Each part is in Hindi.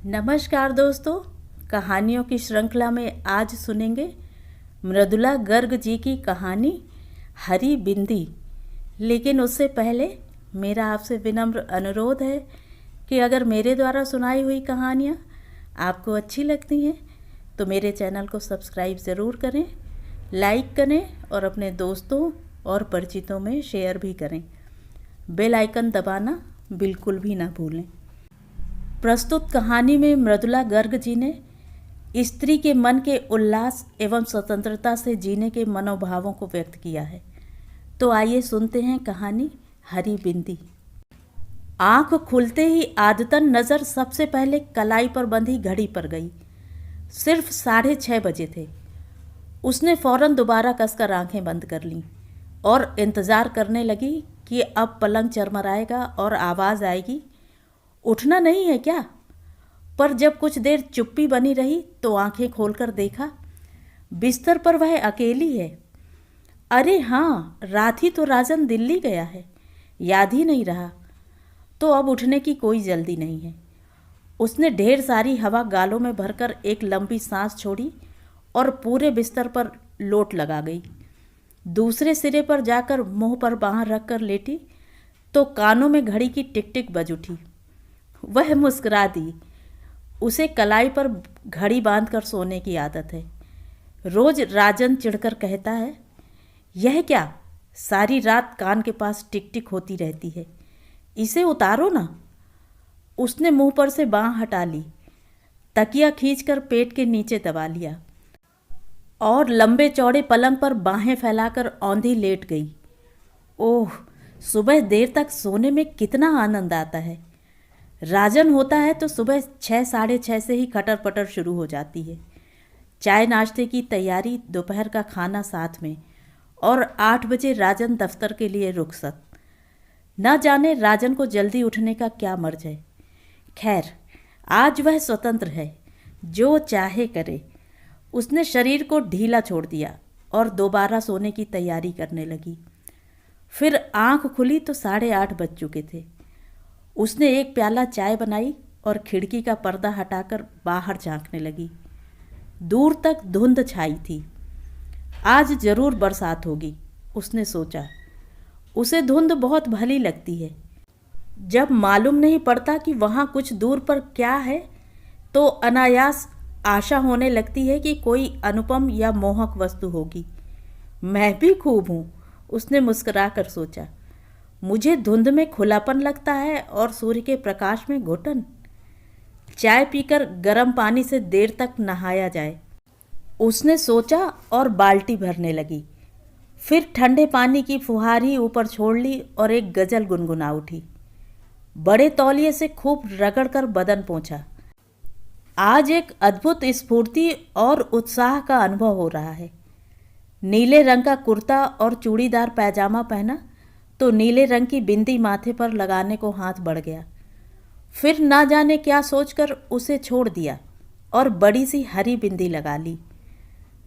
नमस्कार दोस्तों। कहानियों की श्रृंखला में आज सुनेंगे मृदुला गर्ग जी की कहानी हरी बिंदी। लेकिन उससे पहले मेरा आपसे विनम्र अनुरोध है कि अगर मेरे द्वारा सुनाई हुई कहानियाँ आपको अच्छी लगती हैं तो मेरे चैनल को सब्सक्राइब ज़रूर करें, लाइक करें और अपने दोस्तों और परिचितों में शेयर भी करें। बेल आइकन दबाना बिल्कुल भी ना भूलें। प्रस्तुत कहानी में मृदुला गर्ग जी ने स्त्री के मन के उल्लास एवं स्वतंत्रता से जीने के मनोभावों को व्यक्त किया है। तो आइए सुनते हैं कहानी हरी बिंदी। आंख खुलते ही आदतन नज़र सबसे पहले कलाई पर बंधी घड़ी पर गई। सिर्फ 6:30 बजे थे। उसने फौरन दोबारा कसकर आंखें बंद कर लीं और इंतज़ार करने लगी कि अब पलंग चरमराएगा और आवाज़ आएगी, उठना नहीं है क्या? पर जब कुछ देर चुप्पी बनी रही तो आंखें खोलकर देखा, बिस्तर पर वह अकेली है। अरे हाँ, रात ही तो राजन दिल्ली गया है, याद ही नहीं रहा। तो अब उठने की कोई जल्दी नहीं है। उसने ढेर सारी हवा गालों में भरकर एक लंबी सांस छोड़ी और पूरे बिस्तर पर लोट लगा गई। दूसरे सिरे पर जाकर मुंह पर बांह रखकर लेटी तो कानों में घड़ी की टिक टिक बज उठी। वह मुस्कुरा दी। उसे कलाई पर घड़ी बांधकर सोने की आदत है। रोज राजन चिढ़कर कहता है, यह क्या सारी रात कान के पास टिक टिक होती रहती है, इसे उतारो ना। उसने मुंह पर से बांह हटा ली, तकिया खींचकर पेट के नीचे दबा लिया और लंबे चौड़े पलंग पर बाहें फैलाकर औंधी लेट गई। ओह, सुबह देर तक सोने में कितना आनंद आता है। राजन होता है तो सुबह 6 साढ़े 6 से ही खटर पटर शुरू हो जाती है। चाय नाश्ते की तैयारी, दोपहर का खाना साथ में, और 8 बजे राजन दफ्तर के लिए रुखसत। न जाने राजन को जल्दी उठने का क्या मर्ज है। खैर, आज वह स्वतंत्र है, जो चाहे करे। उसने शरीर को ढीला छोड़ दिया और दोबारा सोने की तैयारी करने लगी। फिर आंख खुली तो 8:30 बज चुके थे। उसने एक प्याला चाय बनाई और खिड़की का पर्दा हटाकर बाहर झांकने लगी। दूर तक धुंध छाई थी। आज जरूर बरसात होगी, उसने सोचा। उसे धुंध बहुत भली लगती है। जब मालूम नहीं पड़ता कि वहाँ कुछ दूर पर क्या है तो अनायास आशा होने लगती है कि कोई अनुपम या मोहक वस्तु होगी। मैं भी खूब हूँ, उसने मुस्कुराकर सोचा। मुझे धुंध में खुलापन लगता है और सूर्य के प्रकाश में घुटन। चाय पीकर गर्म पानी से देर तक नहाया जाए, उसने सोचा और बाल्टी भरने लगी। फिर ठंडे पानी की फुहार ही ऊपर छोड़ ली और एक गजल गुनगुना उठी। बड़े तौलिए से खूब रगड़कर बदन पोंछा। आज एक अद्भुत स्फूर्ति और उत्साह का अनुभव हो रहा है। नीले रंग का कुर्ता और चूड़ीदार पैजामा पहना तो नीले रंग की बिंदी माथे पर लगाने को हाथ बढ़ गया। फिर ना जाने क्या सोचकर उसे छोड़ दिया और बड़ी सी हरी बिंदी लगा ली।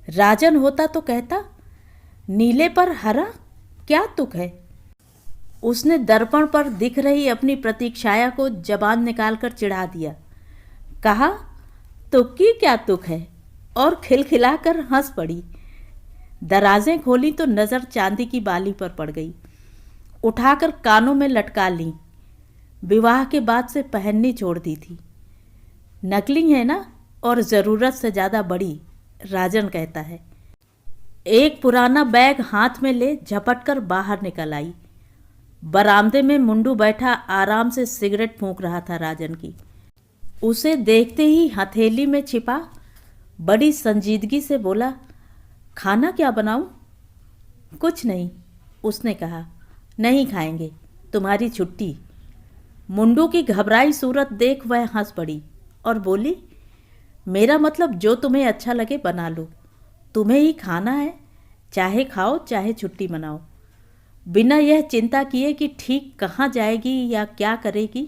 राजन होता तो कहता, नीले पर हरा क्या तुक है। उसने दर्पण पर दिख रही अपनी प्रतीक्षाया को जबान निकालकर चिढ़ा दिया। कहा, तुक की क्या तुक है, और खिलखिलाकर हंस पड़ी। दराजें खोली तो नज़र चांदी की बाली पर पड़ गई। उठाकर कानों में लटका ली। विवाह के बाद से पहननी छोड़ दी थी। नकली है ना, और ज़रूरत से ज़्यादा बड़ी, राजन कहता है। एक पुराना बैग हाथ में ले झपटकर बाहर निकल आई। बरामदे में मुंडू बैठा आराम से सिगरेट फूंक रहा था राजन की। उसे देखते ही हथेली में छिपा बड़ी संजीदगी से बोला, खाना क्या बनाऊं? कुछ नहीं, उसने कहा। नहीं खाएंगे, तुम्हारी छुट्टी। मुंडू की घबराई सूरत देख वह हंस पड़ी और बोली, मेरा मतलब जो तुम्हें अच्छा लगे बना लो, तुम्हें ही खाना है, चाहे खाओ चाहे छुट्टी मनाओ। बिना यह चिंता किए कि ठीक कहाँ जाएगी या क्या करेगी,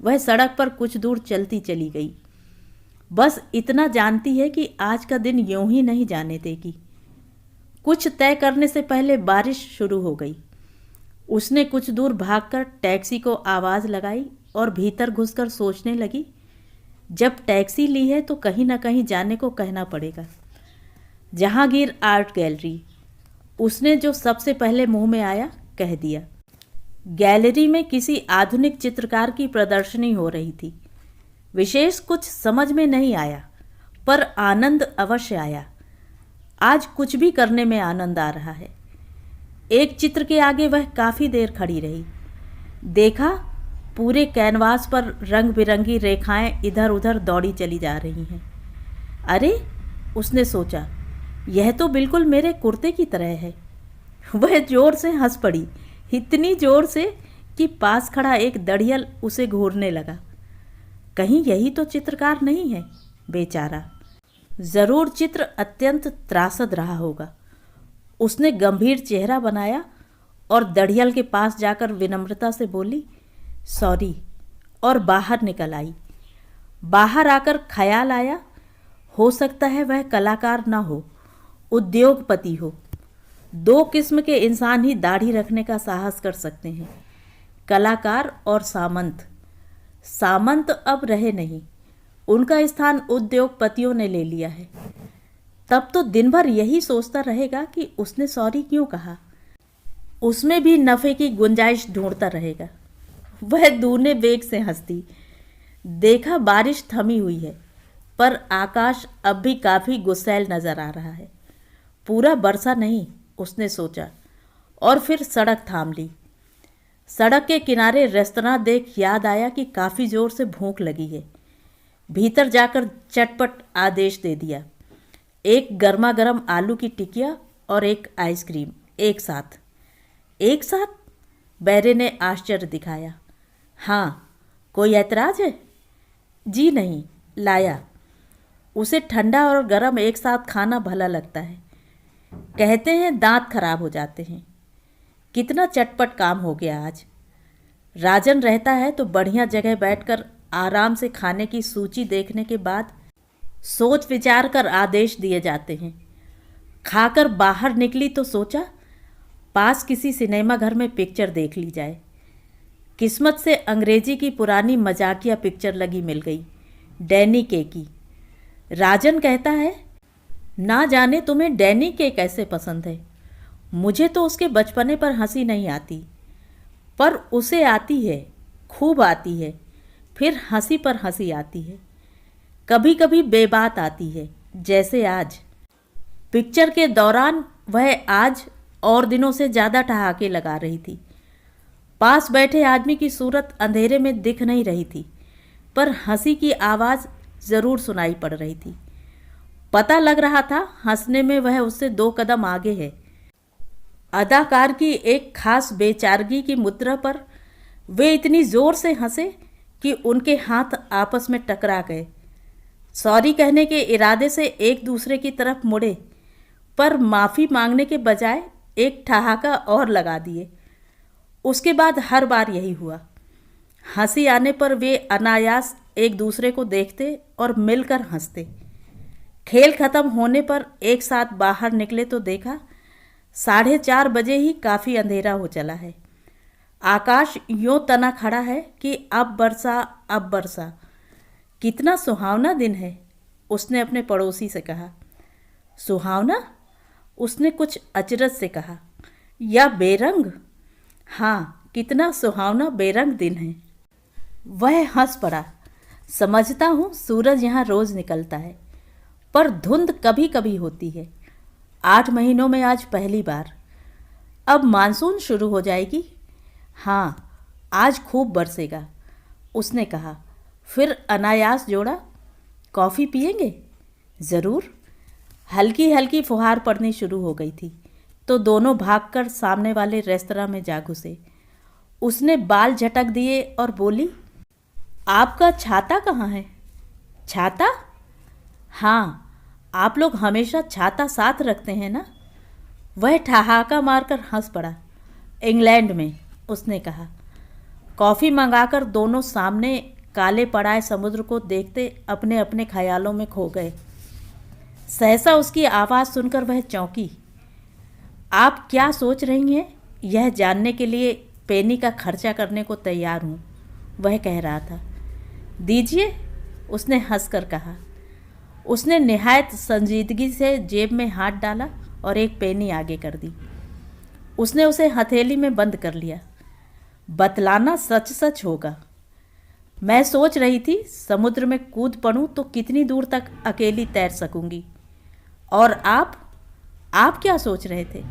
वह सड़क पर कुछ दूर चलती चली गई। बस इतना जानती है कि आज का दिन यूं ही नहीं जाने देगी। कुछ तय करने से पहले बारिश शुरू हो गई। उसने कुछ दूर भागकर टैक्सी को आवाज़ लगाई और भीतर घुसकर सोचने लगी, जब टैक्सी ली है तो कहीं ना कहीं जाने को कहना पड़ेगा। जहांगीर आर्ट गैलरी, उसने जो सबसे पहले मुंह में आया कह दिया। गैलरी में किसी आधुनिक चित्रकार की प्रदर्शनी हो रही थी। विशेष कुछ समझ में नहीं आया, पर आनंद अवश्य आया। आज कुछ भी करने में आनंद आ रहा है। एक चित्र के आगे वह काफ़ी देर खड़ी रही। देखा, पूरे कैनवास पर रंग बिरंगी रेखाएं इधर उधर दौड़ी चली जा रही हैं। अरे, उसने सोचा, यह तो बिल्कुल मेरे कुर्ते की तरह है। वह जोर से हंस पड़ी, इतनी जोर से कि पास खड़ा एक दड़ियल उसे घूरने लगा। कहीं यही तो चित्रकार नहीं है बेचारा। ज़रूर चित्र अत्यंत त्रासद रहा होगा। उसने गंभीर चेहरा बनाया और दड़ियल के पास जाकर विनम्रता से बोली, सॉरी, और बाहर निकल आई। बाहर आकर ख्याल आया, हो सकता है वह कलाकार न हो, उद्योगपति हो। दो किस्म के इंसान ही दाढ़ी रखने का साहस कर सकते हैं, कलाकार और सामंत। सामंत अब रहे नहीं, उनका स्थान उद्योगपतियों ने ले लिया है। तब तो दिन भर यही सोचता रहेगा कि उसने सॉरी क्यों कहा। उसमें भी नफ़े की गुंजाइश ढूंढता रहेगा। वह दूने वेग से हंसती। देखा, बारिश थमी हुई है, पर आकाश अब भी काफ़ी गुस्सैल नज़र आ रहा है। पूरा बरसा नहीं, उसने सोचा, और फिर सड़क थाम ली। सड़क के किनारे रेस्तरां देख याद आया कि काफ़ी ज़ोर से भूख लगी है। भीतर जाकर चटपट आदेश दे दिया, एक गर्मा गर्म आलू की टिकिया और एक आइसक्रीम एक साथ। एक साथ? बैरे ने आश्चर्य दिखाया। हाँ, कोई ऐतराज़ है? जी नहीं, लाया। उसे ठंडा और गर्म एक साथ खाना भला लगता है। कहते हैं दांत खराब हो जाते हैं। कितना चटपट काम हो गया आज। राजन रहता है तो बढ़िया जगह बैठकर आराम से खाने की सूची देखने के बाद सोच विचार कर आदेश दिए जाते हैं। खाकर बाहर निकली तो सोचा, पास किसी सिनेमा घर में पिक्चर देख ली जाए। किस्मत से अंग्रेजी की पुरानी मजाकिया पिक्चर लगी मिल गई, डैनी के की। राजन कहता है, ना जाने तुम्हें डैनी के कैसे पसंद है। मुझे तो उसके बचपने पर हंसी नहीं आती, पर उसे आती है, खूब आती है। फिर हंसी पर हंसी आती है, कभी कभी बेबात आती है, जैसे आज। पिक्चर के दौरान वह आज और दिनों से ज़्यादा ठहाके लगा रही थी। पास बैठे आदमी की सूरत अंधेरे में दिख नहीं रही थी, पर हंसी की आवाज़ ज़रूर सुनाई पड़ रही थी। पता लग रहा था हंसने में वह उससे 2 कदम आगे है। अदाकार की एक खास बेचारगी की मुद्रा पर वे इतनी ज़ोर से हंसे कि उनके हाथ आपस में टकरा गए। सॉरी कहने के इरादे से एक दूसरे की तरफ मुड़े, पर माफ़ी मांगने के बजाय एक ठहाका और लगा दिए। उसके बाद हर बार यही हुआ। हंसी आने पर वे अनायास एक दूसरे को देखते और मिलकर हंसते। खेल खत्म होने पर एक साथ बाहर निकले तो देखा 4:30 बजे ही काफ़ी अंधेरा हो चला है। आकाश यूं तना खड़ा है कि अब बरसा अब बरसा। कितना सुहावना दिन है, उसने अपने पड़ोसी से कहा। सुहावना? उसने कुछ अचरज से कहा। या बेरंग? हाँ, कितना सुहावना बेरंग दिन है। वह हंस पड़ा। समझता हूँ सूरज यहाँ रोज़ निकलता है, पर धुंध कभी कभी होती है। 8 महीनों में आज पहली बार। अब मानसून शुरू हो जाएगी। हाँ, आज खूब बरसेगा, उसने कहा। फिर अनायास जोड़ा, कॉफ़ी पिएंगे? ज़रूर। हल्की हल्की फुहार पड़नी शुरू हो गई थी, तो दोनों भागकर सामने वाले रेस्तरां में जा घुसे। उसने बाल झटक दिए और बोली, आपका छाता कहाँ है? छाता? हाँ, आप लोग हमेशा छाता साथ रखते हैं ना? वह ठहाका मारकर हंस पड़ा। इंग्लैंड में, उसने कहा। कॉफ़ी मंगाकर दोनों सामने काले पड़ाए समुद्र को देखते अपने अपने ख्यालों में खो गए। सहसा उसकी आवाज़ सुनकर वह चौंकी। आप क्या सोच रही हैं, यह जानने के लिए पेनी का खर्चा करने को तैयार हूँ, वह कह रहा था। दीजिए, उसने हंसकर कहा। उसने निहायत संजीदगी से जेब में हाथ डाला और एक पेनी आगे कर दी। उसने उसे हथेली में बंद कर लिया। बतलाना सच सच होगा। मैं सोच रही थी समुद्र में कूद पड़ूं तो कितनी दूर तक अकेली तैर सकूंगी। और आप क्या सोच रहे थे?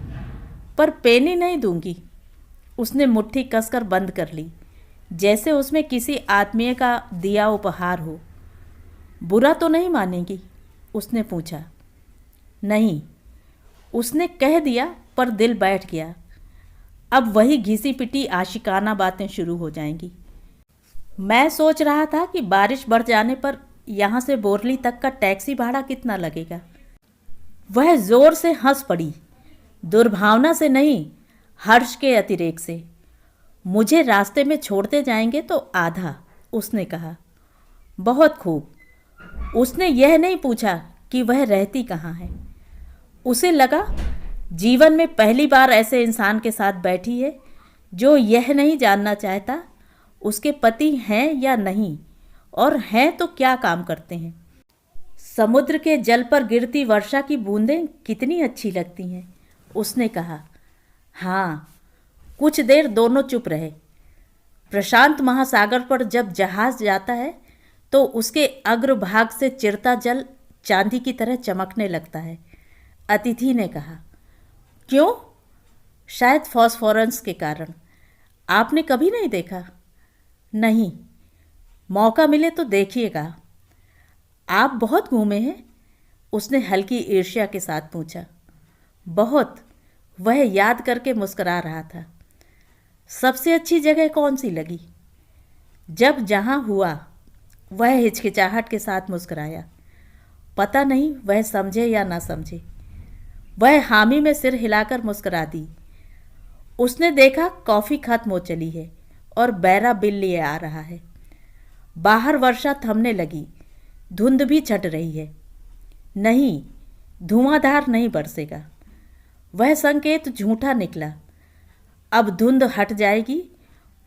पर पेनी नहीं दूंगी। उसने मुट्ठी कसकर बंद कर ली, जैसे उसमें किसी आत्मीय का दिया उपहार हो। बुरा तो नहीं मानेगी? उसने पूछा। नहीं, उसने कह दिया, पर दिल बैठ गया। अब वही घिसी पिटी आशिकाना बातें शुरू हो जाएंगी। मैं सोच रहा था कि बारिश बढ़ जाने पर यहाँ से बोरली तक का टैक्सी भाड़ा कितना लगेगा। वह जोर से हंस पड़ी, दुर्भावना से नहीं, हर्ष के अतिरेक से। मुझे रास्ते में छोड़ते जाएंगे तो आधा, उसने कहा। बहुत खूब। उसने यह नहीं पूछा कि वह रहती कहाँ है। उसे लगा जीवन में पहली बार ऐसे इंसान के साथ बैठी है जो यह नहीं जानना चाहता उसके पति हैं या नहीं, और हैं तो क्या काम करते हैं। समुद्र के जल पर गिरती वर्षा की बूंदें कितनी अच्छी लगती हैं, उसने कहा। हाँ। कुछ देर दोनों चुप रहे। प्रशांत महासागर पर जब जहाज जाता है तो उसके अग्रभाग से चिरता जल चांदी की तरह चमकने लगता है, अतिथि ने कहा। क्यों? शायद फॉस्फोरेंस के कारण। आपने कभी नहीं देखा? नहीं। मौका मिले तो देखिएगा। आप बहुत घूमे हैं? उसने हल्की ईर्ष्या के साथ पूछा। बहुत। वह याद करके मुस्कुरा रहा था। सबसे अच्छी जगह कौन सी लगी? जब जहाँ हुआ। वह हिचकिचाहट के साथ मुस्कुराया। पता नहीं वह समझे या ना समझे। वह हामी में सिर हिलाकर मुस्कुरा दी। उसने देखा कॉफ़ी खत्म हो चली है और बैरा बिल लिए आ रहा है। बाहर वर्षा थमने लगी, धुंध भी छट रही है। नहीं, धुआंधार नहीं बरसेगा। वह संकेत झूठा निकला। अब धुंध हट जाएगी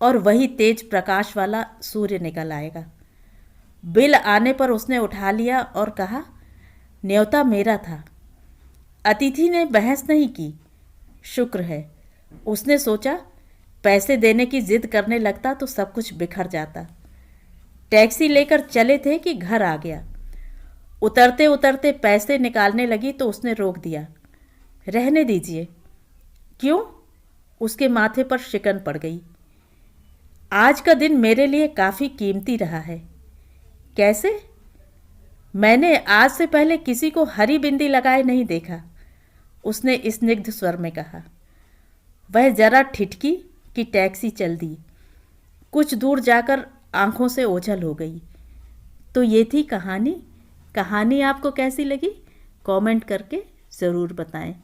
और वही तेज प्रकाश वाला सूर्य निकल आएगा। बिल आने पर उसने उठा लिया और कहा, न्योता मेरा था। अतिथि ने बहस नहीं की। शुक्र है। उसने सोचा, पैसे देने की जिद करने लगता तो सब कुछ बिखर जाता। टैक्सी लेकर चले थे कि घर आ गया। उतरते उतरते पैसे निकालने लगी तो उसने रोक दिया। रहने दीजिए। क्यों? उसके माथे पर शिकन पड़ गई। आज का दिन मेरे लिए काफ़ी कीमती रहा है। कैसे? मैंने आज से पहले किसी को हरी बिंदी लगाए नहीं देखा, उसने स्निग्ध स्वर में कहा। वह जरा ठिठकी कि टैक्सी चल दी। कुछ दूर जाकर आंखों से ओझल हो गई। तो ये थी कहानी। कहानी आपको कैसी लगी? कमेंट करके ज़रूर बताएं।